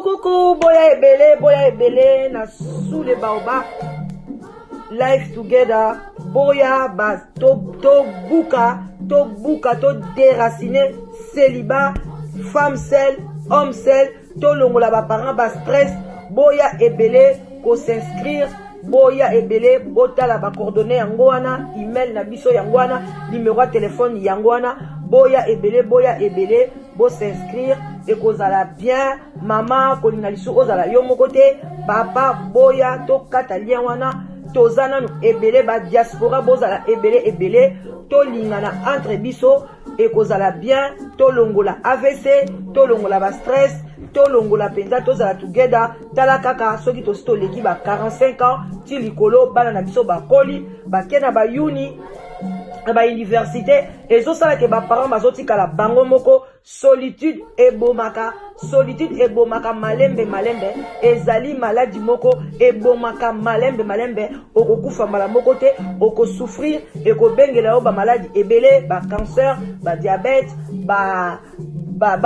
Coucou, boya ebele, na sous les baobab, life together, boya bas, to buka, to déraciner, célibat, femme seule, homme seul, to longola ba parents bas stress, boya ebele, ko s'inscrire, boya ebele, botala ba coordonnées yangoana, email na biso yangoana, numéro de téléphone yangoana, boya ebele, bo s'inscrire. Et kozala bien, maman, kolinga lisu ozala yo moko te, papa, boya, to katalien wana, tozana nu ebele, ba diaspora, bozala ebele, to lingana entre biso, et kozala bien, to longola AVC, to longola ba stress, to longola penza, tozala together, tala kaka, soki to sto leki ba 45 ans, ti likolo, bana na biso ba koli, ba kena ba uni, ba université, et zo sala ke ba parents bazoti kala bango moko, solitude ebomaka malembe, ezali maladie moko, ebomaka malembe, okokufa mala moko te, oko souffrir, eko bengela yo ba maladie ebele, ba cancer, ba diabète, ba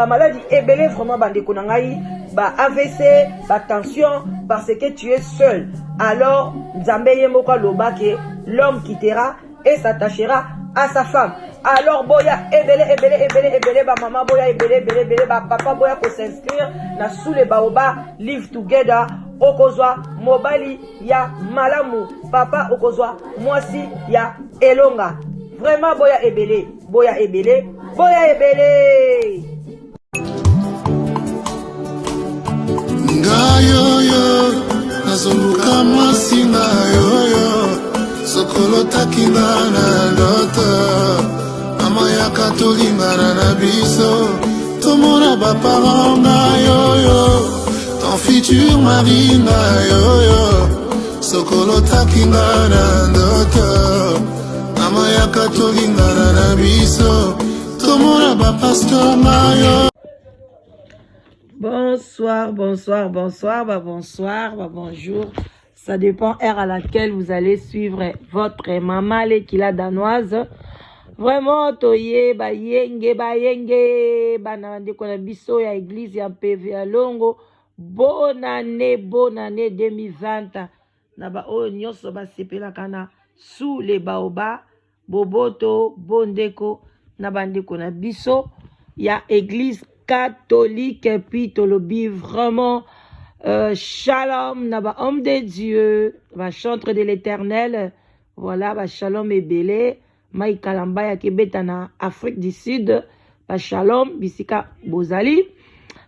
maladie ebele, vraiment bandeko na ngai, ba AVC, ba tension, parce que tu es seul. Alors, Nzambe ye moko lobake, l'homme quittera et s'attachera à sa femme. Alors boya ebele ba maman boya ebele ba papa boya ko s'inscrire na sous les baobab live together okozwa mobali ya malamu papa okozwa mwasi ya elonga. Vraiment boya ebele ngayo nazunguka mwasi ngayo sokolo takinga na ndoto mama yaka tolingana na biso tomona baparent na yoyo ton futur mari na yoyo sokolo takinga na ndoto mama yaka tolingana na biso tomona bapasteur na yo. Bonsoir, bonjour. Ça dépend heure à laquelle vous allez suivre votre maman l'équila danoise. Vraiment, toye, yenge, banande kona biso ya église ya PV à Longo. Bonne année 2020. Na ba o nyonso ba sepela kana sous les baobab, boboto, bondeko, na bande kona biso ya église catholique et puis tolobi vraiment. Shalom, naba homme de Dieu, va chantre de l'éternel, voilà, va shalom et belé, maï kalamba ya kebeta na Afrique du Sud, va shalom, bisika bozali,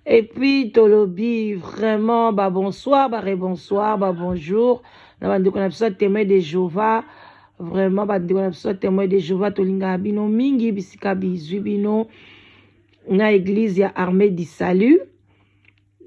et puis tolobi vraiment, bah bonsoir, bah rebonsoir, bah bonjour, naba ndeko na biso témoin de Jéhovah, vraiment, bah ndeko na biso témoin de Jéhovah, tolinga bino mingi, bisika bizui bino, na église ya armée du salut.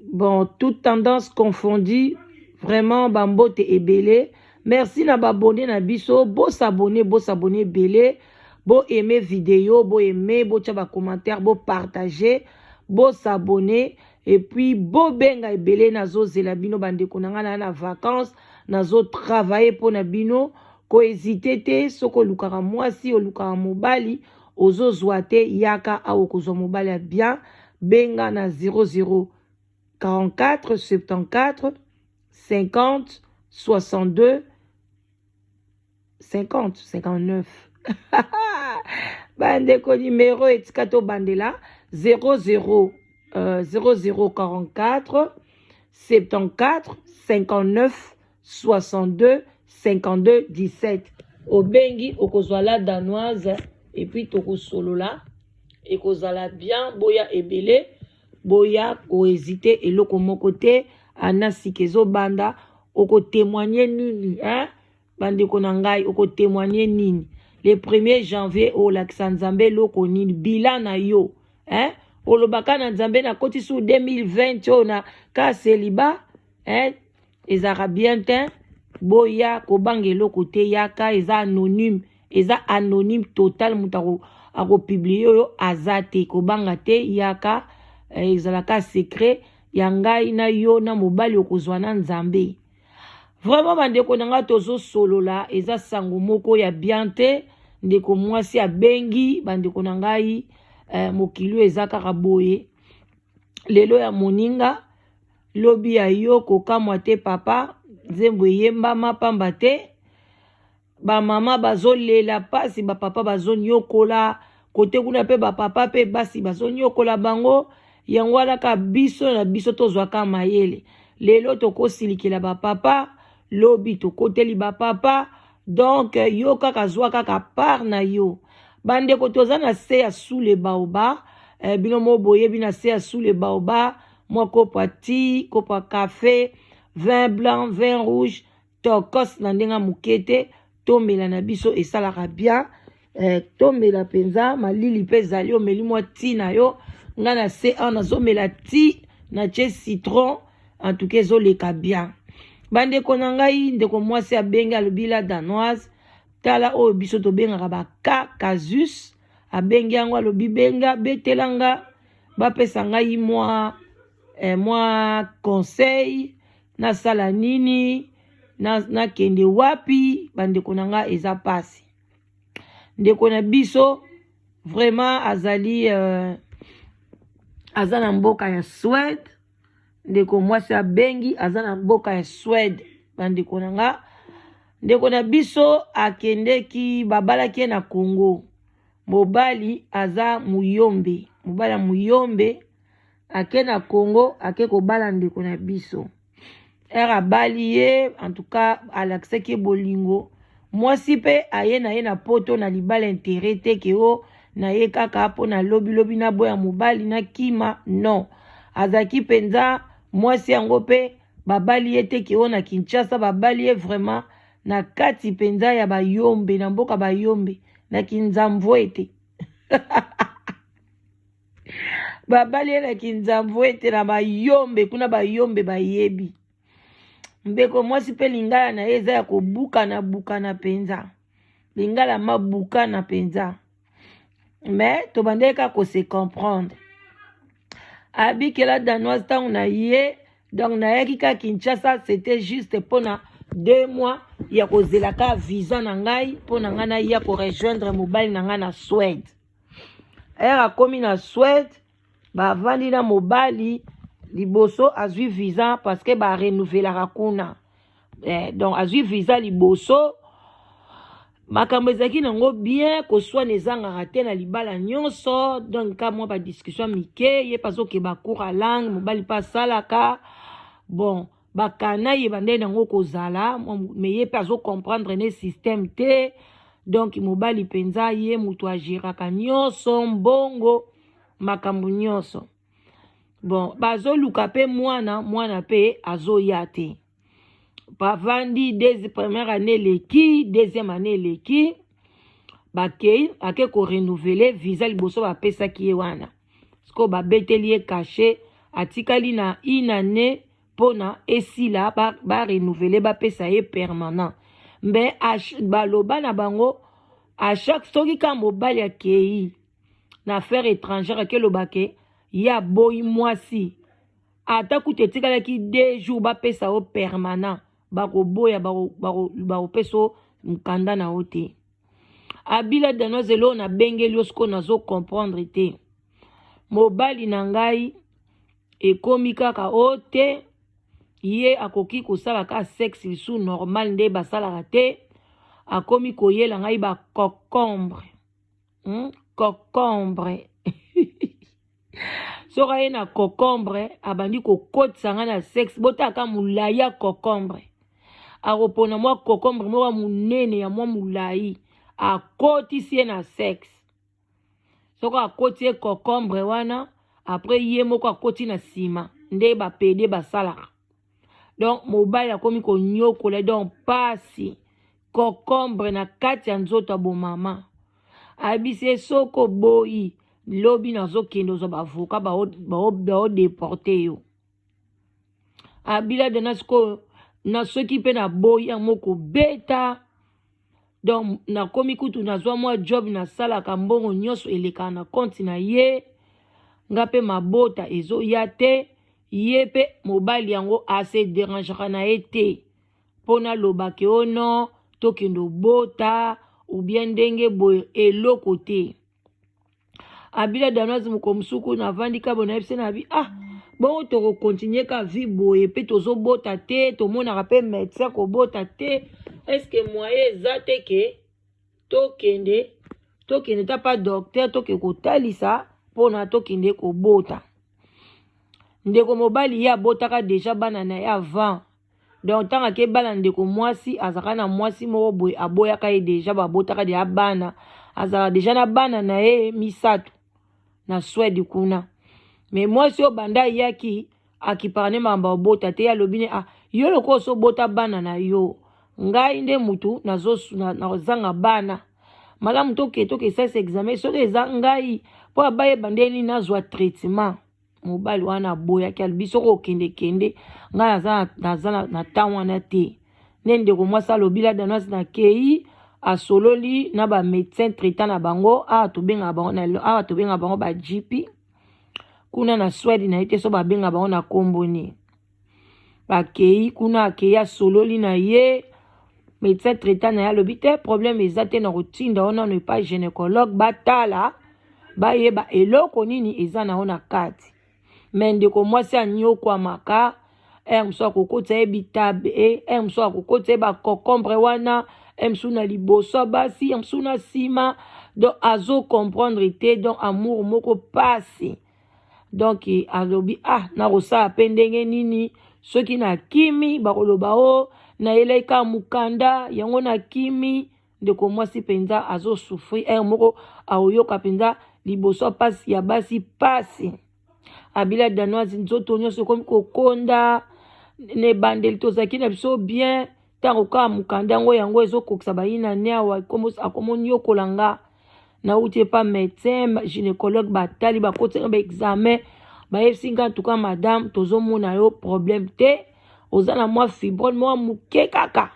Bon, toute tendance confondue, vraiment, bambote et belé. Merci na babonné na biso, beau s'abonner belé, beau aimer vidéo, beau aimer, beau tchaba commentaire, beau partager, beau s'abonner, et puis beau benga et belé nazo zelabino bande konanga na vacances, nazo travailler pour nabino, ko hésiter te, soko lukara mwasi, o lukara mobali, ozo zoate, yaka a okozo mobali bien, benga na 00 44 74 50 62 50 59 bandeko numéro etikato bandela 00 44 74 59 62 52 17 obengi okozwala danoise et puis tokosolola ekozala bien boya ebele boya ko hésiter et loko moko te anasi kezo banda oko témoigner nini hein bande ko nangai oko témoigner nini le 1er janvier au Nzambe loko nini bilan na yo hein olobaka na Nzambe na koti sous 2020 ona ka célibat hein ezara bien ten boya ko bangelo côté yaka eza anonyme total mutako ako publier yo azate ko banga te yaka ezalaka secret ya ngai na yo na mobali okozwa na nzambe. Vraiment bandeko na nga tozosolola eza sango moko ya bien te, ndeko mwasi abengi bandeko na ngai mokili eza kaka boye. Lelo ya moninga lobi ya yo kokamwa te papa, nzembo eyembama pamba te. Ba mama bazolela pasi, ba papa bazonyokola kote kuna pe ba papa pe basi bazonyokola bango. Yango wana ka biso na biso tozwaka mayele. Lelo tokosilikela ba papa, lobi tokoteli ba papa. Donc yo kaka zwa kaka par na yo. Bandeko toza na se ya sous le baoba, bino mo boye bina se ya sous le baoba, moi kopa ti, kopa café, vin blanc, vin rouge, tokos na ndenga mukete, tomela na biso esalaka bien, tomela penza, malili pe zali omeli mwa ti na yo, nga na se an azomela ti, na tche citron, en tout cas ezoleka bien. Bandeko na ngai ndeko mwasi abengi alobi la danoise, tala oyo biso tobengaka baka kazus, abengi yango alobi benga betelanga bapesa ngai mwa conseil nasala nini na kende wapi. Bandeko na nga eza pasi. Ndeko na biso vraiment azali aza na mboka ya Suède. Ndeko mwasi abengi aza na mboka ya Suède. Bandeko na nga ndeko na biso akendeki babalaki na Congo. Mobali aza muyombe, mobali ya muyombe ake na Congo ake kobala ndeko na biso. Abali ye en tout cas alakisaki bolingo. Mwasi pe aye na ye na poto na libala intere te ke o na ye kaka po na lobi na boya mobali na kima. Non, azaki penza mwasi yango pe babali ye te ke o na Kinshasa, babali ye vraiment na kati penza ya bayombe, na mboka bayombe na Kinzamvwe ete. Babali ye na Kinzamvwe ete na bayombe kuna bayombe bayebi. Mbeko mwasi pe lingala na ye eza ya kobukana penza. Lingala mabukana penza. Mais tobandeka ko se comprendre. Abikela danoise tango na ye, donc na yaki ka Kinshasa, c'était juste pona 2 mois ya kozelaka visa na ngai pona nga na ya ko rejoindre mobali na nga na Suède. Era komi na Suède, ba vandi na mobali liboso azwi visa parce que ba renouvelaka kuna. Donc azwi visa liboso makambo ezaki nango bien koswa nezangaka te na libala nyonso. Donc ka mwa ba discussion mike ye paso ke bakura langue mobali pa salaka. Bon bakana ye bande nango kozala mais ye paso comprendre ne système te. Donc mobali penza ye mutu agiraka nyonso mbongo makambo nyonso. Bon bazoluka pe mwana pe azoya te. Bavandi première année leki, deuxième année leki, bakei ake ko renouveler visa liboso bapesaki ye wana. Sko babeteli ye caché atikali na une année pona esila ba renouveler bapesa ye permanent. Mais baloba na bango à chaque soki ka mobali akei na affaire étrangère ke lobake ya boy mwasi ata kutetikala ki 2 jours bapesa o permanent bakoboya bakopeso mkanda na ote. Abila danoise lo na bengeli osko nazo comprendre te. Mobali na ngai ekomi kaka ote ye akoki kosala ka sexe sous normal nde basalaka te. Akomi koyela ngai ba cocombre. Cocombre. Soka ye na cocombre abandi kokotisa nga na sexe botaka mulaya cocombre. Akopona mwa cocombre mwa munene ya mwa mulai akotisi ye na sexe. Soka akoti ye cocombre wana après ye moko akoti na sima nde bapede basalaka. Donc mobile akomi konyokola donc pasi cocombre na kati ya nzoto ya bomama. Abise soko boyi lobi nazo kendo zo bavoka bao deporte yo. Abila de nasko na soki pe na boyi ya moko beta. Donc na komi kutu nazwa mwa job na sala kambongo nyonso eleka na konti na ye. nga pe mabota ezo ya te ye pe mobali yango ase dérangera na ye te pona lobake ono tokende bota ou bien ndenge boye eloko te. Abila Danoise mukomsuku na vandi ka bona yebise na bi bongo toko continue ka vie boye pe tozo bota te tomonaka pe médecin ko bota te. Est-ce que moyen eza te ke tokende ta pa docteur toke kotalisa pona tokende ko bota. Ndeko mobali ya botaka deja bana na ye avant. Donc tanga ke bana ndeko mwasi azaka na mwasi moko boye aboyaka ye deja babotaka de bana azaka deja na bana na ye misato na Swede kuna. Mais mwasi o banda yaki akiparane mamba obota te alobi ne yo loko so bota bana na yo ngai nde mutu na zanga bana malamu toke sasa examen soki eza ngai po abaye bandeni nazwa traitement. Mobali wana boya ki albiso ko kende nga naza na temps wana te nende ko mwasa lobila Danoise na kei asololi na ba médecin traitant na bango tobenga bango ba GP kuna na Swede na ite so babenga bango na komboni bakei kuna akei asololi na ye médecin traitant na ye alobi te problème eza te na kotinda ona no pas gynécologue batala bayeba eloko nini eza na ona kati. Mais ndeko mwasi anyokwamaka mosu akokotisa ye bitabe mosu akokotisa ye bakokombre wana mosu na liboso basi mosu na nsima donc azo comprendre te donc amour moko pasi donc alobi nakosala mpe ndenge nini soki na kimi bakoloba na eleka mukanda yango na kimi. Ndeko mwasi mpenza azo souffrir moko aoyoka mpenza liboso pasi ya basi pasi. Abila Danoise nzoto nyonso komi kokonda ne bandeli tozaki na biso bien tango ka mukanda yango ezokokisa bayina ne awa akomoni yokolanga na uti pa médecin gynécologue batali bakotenga ba examen bayebisi nga tuka madame tozomona yo problème te oza na mwa fibrome mwa muke kaka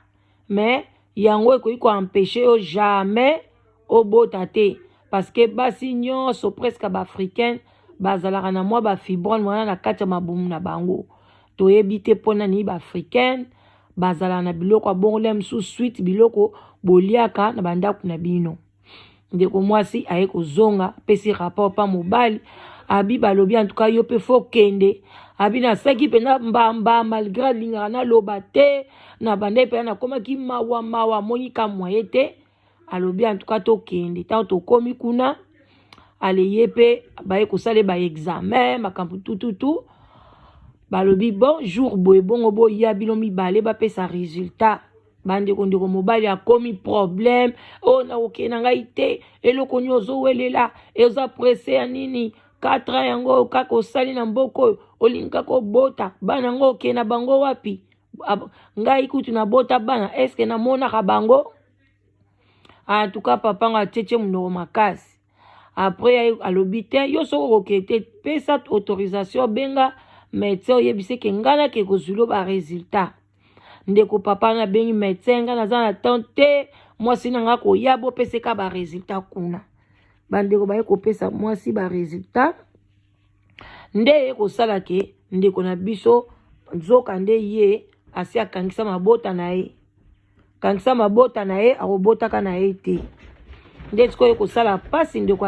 mais yango ekoki koempêche yo jamais obota te parce que basi nyonso presque baafricaine bazalaka na mwa bafibrone wana na kati ya mabumu na bango toyebi te mpona nini baafricaine bazalaka na biloko abongole mosusu suite biloko boliaka na bandako na bino. Ndeko mwasi aye kozonga pesi rapport pa mobali abi balobi en tout cas yo pe fo kende abi na saki pena mbamba malgré lingaka na loba te na bande pe na komaki mawa monika moye te alobi en tout cas to kende tant to komi kuna ale yepe baye kosale ba examen makampu tututu balobi bon jour boye bongo bo ya bilo mibale ba pesa résultat bande ko ndeko mobali akomi problème na okena ngai te eloko nyozo welela eza pressé ya nini 4 ans yango kaka osali na mboko olinga ko bota bana ngo okena bango wapi ngai kutu na bota bana est-ce que na mona ka bango en tout cas papa nga tete munoko makasi. Après alobi te yo soko okete pesa autorisation benga médecin oyebise ke ngana ke kozulo ba résultat. Ndeko papa na bengi médecin nga naza na tante mwasi nanga koya bo peseka ba résultat kuna bandeko baye kopesa mwasi ba résultat nde kosala ke ndeko na biso nzoka nde ye asi akangisa mabota na ye akobotaka na ye te nde sikoyo kosala pasi ndeko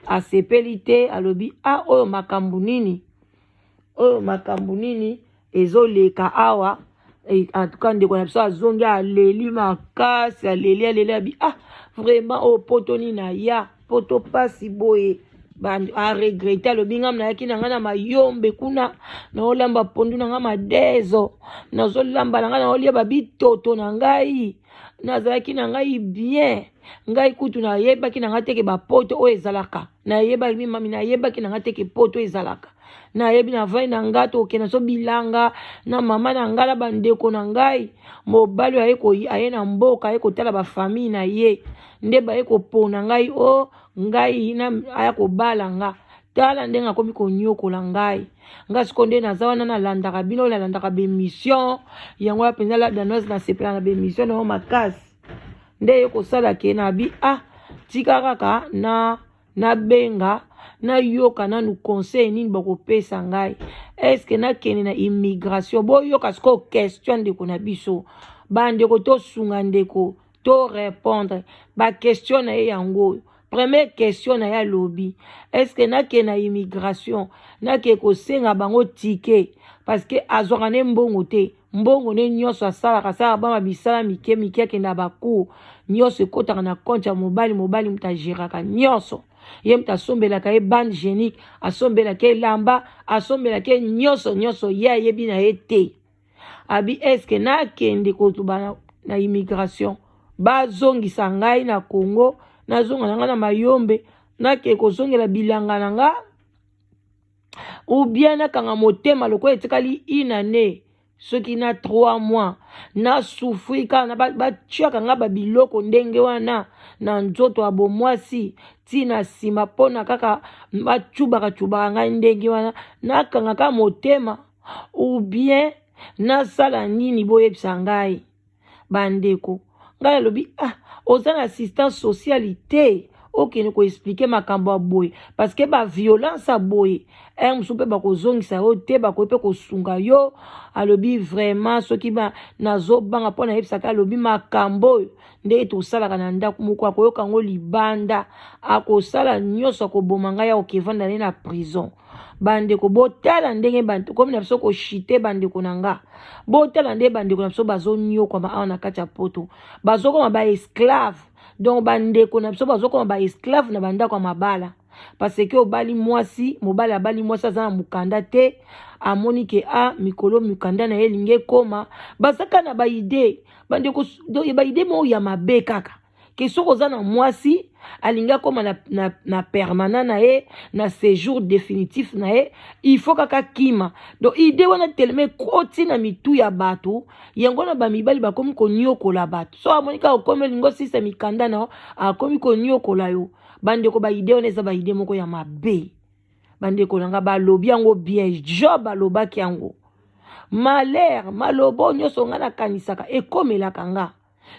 asepeli te alobi oyo makambo nini ezoleka awa en tout cas ndeko na biso azongi aleli makasi aleli abi vraiment poto nini na ya poto pasi boye aregrete alobi ngam nayaki na ngai na mayombe kuna naolamba pondu na ngai madezo nazolamba na ngai naolieba bitoto na ngai nazalaki na ngai bien ngai kutu nayebaki na ngai teke bapoto oyo ezalaka nayebaki na ngai teke poto ezalaka nayebi na vai na ngai tokena so bilanga na mama na ngai na bandeko na ngai mobali aye na mboka aye kotala bafamille na ye nde baye kopona ngai ngai aya kobala nga tala ndenge akomi konyokola ngai siko nde naza wana nalandaka bino nalandaka bemission yango ya mpenza la Danoise nasepela na bemission na yo makasi nde ye kosala ke na bi tika kaka na benga na yoka nanu conseil nini bakopesa ngai est-ce que nakende na immigration boyoka siko question ndeko na biso bandeko tosunga ndeko to répondre ba question na ye yango première question na ya lobi est-ce que nakende na immigration nake kosenga bango ticket parce que azwaka ne mbongo te mbongo ne nyonso asalaka sala bama bisala mike mike akenda bacour nyonso ekotaka na compte ya mobali mutu agiraka nyonso ye mutu asombelaka ye bande génique asombelaka ye lamba asombelaka ye nyonso ye ayebi na ye te abi eske nakende kotuba na immigration bazongisa ngai na Congo nazonga na ngai na mayombe nake kozongela bilanga na nga ou bien nakanga motema lokola etikali inane soki na 3 mois na souffri ka na batiaka nga babiloko ndenge wana na nzoto ya bomwasi tina sima pona kaka bacubaka ngai ndenge wana nakanga ka motema ou bien nasala nini boyebisa ngai bandeko ngai alobi oza na assistance sociale te okende koexplike makambo ya boye parce que violence ya boye mosusu mpe bakozongisa yo te bakoki mpe kosunga yo alobi vraiment soki nazobanga mpo nayebisaka alobi makambo oyo nde tosalaka na ndako moko akoyoka yango libanda akosala nyonso akoboma ngai ya okevanda ne na prison bandeko botala ndenge bandeko komi na biso koshite bandeko na nga botala nde bandeko na biso bazonyokwama awa na kati ya poto bazokoma baesclave donc bandeko na biso bazokoma baesclave na bandako ya mabala parce que obali mwasi mobali abali mwasi aza na mukanda te amoni ke mikolo mukanda na ye linge koma basaka na baide bandeko baide mo ya mabe kaka ke soko oza na mwasi alinga koma na permanent na ye na séjour définitif na ye il faut kaka kima donc ide wana teleme koti na mitu ya bato yango na bamibali bakomi konyokola bato so amoni ka okomi lingo sisa mikanda na akomi konyokola yo bandeko baide wana eza baide moko ya mabe bandeko nanga balobi yango bien Job alobaki yango malheur malobo nyonso nga nakanisaka ekomelaka nga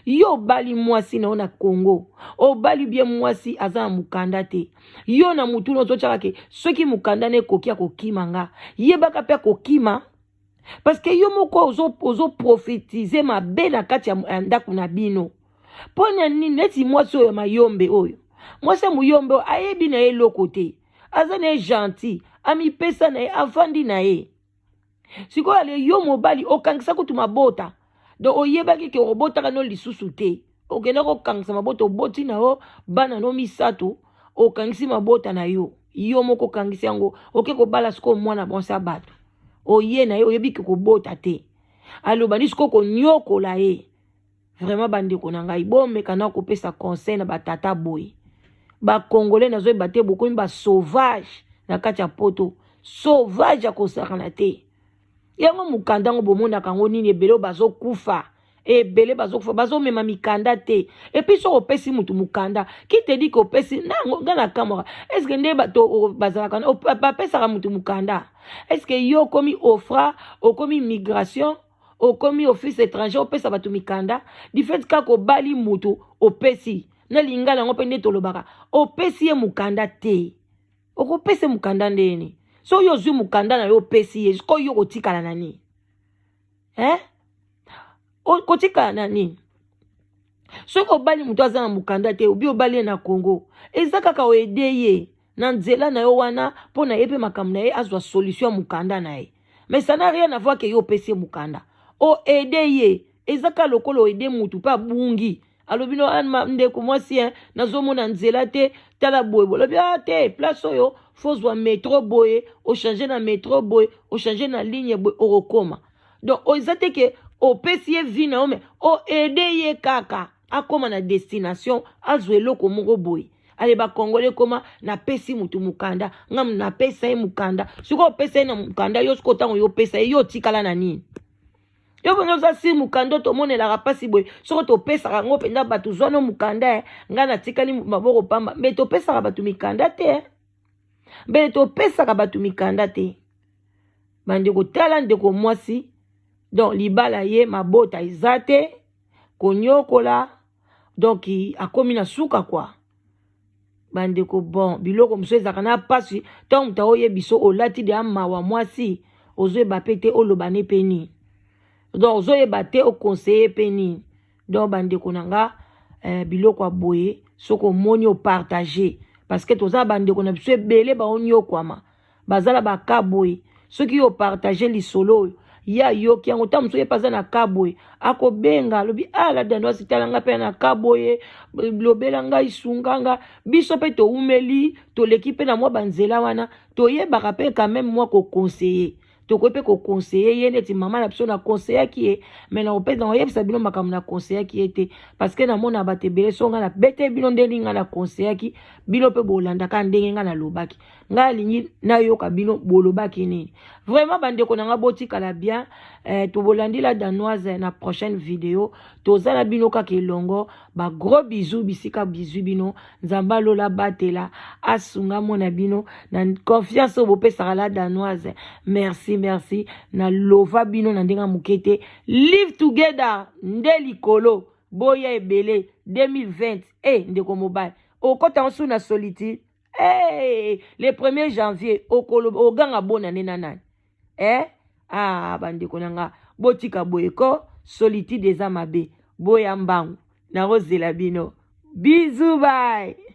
yo bali mwasi na ona Congo obali bien mwasi aza na mukanda te yo na mutu nozotyaka ke soki mukanda ne kokia kokima nga yebaka pe kokima parce que yo moko ozo profitize mabe na kati ya ndako na bino pona nini neti mwasi oyo mayombe oyo mwasi muyombe ayebi na ye loko te aza na ye gentil amipesa na ye avandi na ye sikoyo ale yo mobali okangisa kutu mabota donc oyebaki ke obotaka no lisusu te okenda kokangisa mabota oboti na yo bana no misato okangisi mabota na yo moko okangisi yango oke kobala siko mwana bonsi ya bato oye na ye oyebi ke kobota te alobani siko konyokola ye vraiment bandeko na ngai bomeka na kopesa conseil na batata boye bakongole nazoyeba te bokomi basauvage na kati ya poto sauvage akosakana te yango mukanda ngo bomonaka ngo nini ebele bazokufa ebele bazokufa bazomema mikanda te epuis soko opesi mutu mukanda ki te di ke opesi nango nga na kamwaka eske nde bato bazalaka bapesaka mutu mukanda eske yo okomi ofra okomi migration okomi office étranger opesa bato mikanda du fait kaka obali mutu opesi na lingala yango mpe nde tolobaka opesi ye mukanda te okopesa mukanda ndeni so yo zwi mukanda na yo opesi ye ko yo kotikala na nini kotikala na nini soki obali mutu aza na mukanda te obi obali ye na Congo eza kaka oede ye na nzela na yo wana mpo na ye mpe makambo na ye azwa solution ya mukanda na ye mais ça n'a rien à voir ke yo opesi ye mukanda oede ye eza kaka lokola oede mutu mpe abungi alobi no ndeko mwasi nazomona nzela te tala boye bolobi te place oyo fozwa metro boye ochange na metro boye ochange na ligne boye okokoma donc eza te ke opesi ye vi na yo me oede ye kaka akoma na destination azwa eloko moko boye ale bakongole koma napesi mutu mukanda nga napesa ye mukanda siko opesa ye na mukanda yo siko ntango yo opesa ye yo otikala na nini yo bongo za si mukanda tomonelaka pasi boye soko topesaka ngo mpenza bato zwana mukanda nga natikali maboko pamba mbe topesaka bato mikanda te mbe topesaka bato mikanda te bandeko tala ndeko mwasi donc libala ye mabota eza te konyokola donc akomi na suka kwa bandeko bon biloko mosusu ezalaka na pasi ntango moto aoyebi so olati de amawa mwasi ozoyeba mpe te oloba ne mpe nini donc ozoyeba te okonseye mpe nini donc bandeko na nga biloko ya boye soki omoni opartage parce que toza bandeko na biso ebele baonyokwama bazala baka boye soki opartage lisolo oyo ya yoki yango ta mosu ye paza na kaboye akobenga lobi ala Danoise talanga pe na kaboye lobela ngai sunganga biso pe to umeli to l'équipe na mwa banzela wana to yebaka pe quand même moi ko conseiller to ko pe ko conseiller ye neti mama na biso na conseiller ki e mais na opeza na yebisa bino makamu na conseiller ki ete parce que na mona batebele songa na bete bino ndeni nga na conseiller ki bino pe bolanda ka ndenge nga na lobaki nga lingi na yoka bino bolobaki nini vraiment bandeko na nga botika la bien to bolandi la Danoise na prochaine vidéo tozala bino kaka elongo ba gros bisous bisika bisous bino nzamba lola batela asunga mona bino na confiance au bopesa la Danoise merci na lova bino na ndenga mukete live together ndeli kolo boya ebele 2020 ndeko mobile okota nsu na solitude le 1er janvier okolo oganga bona nena nani bandeko nanga botika boyeko solitude eza mabe boya mbangu na rozela bino bisous bye.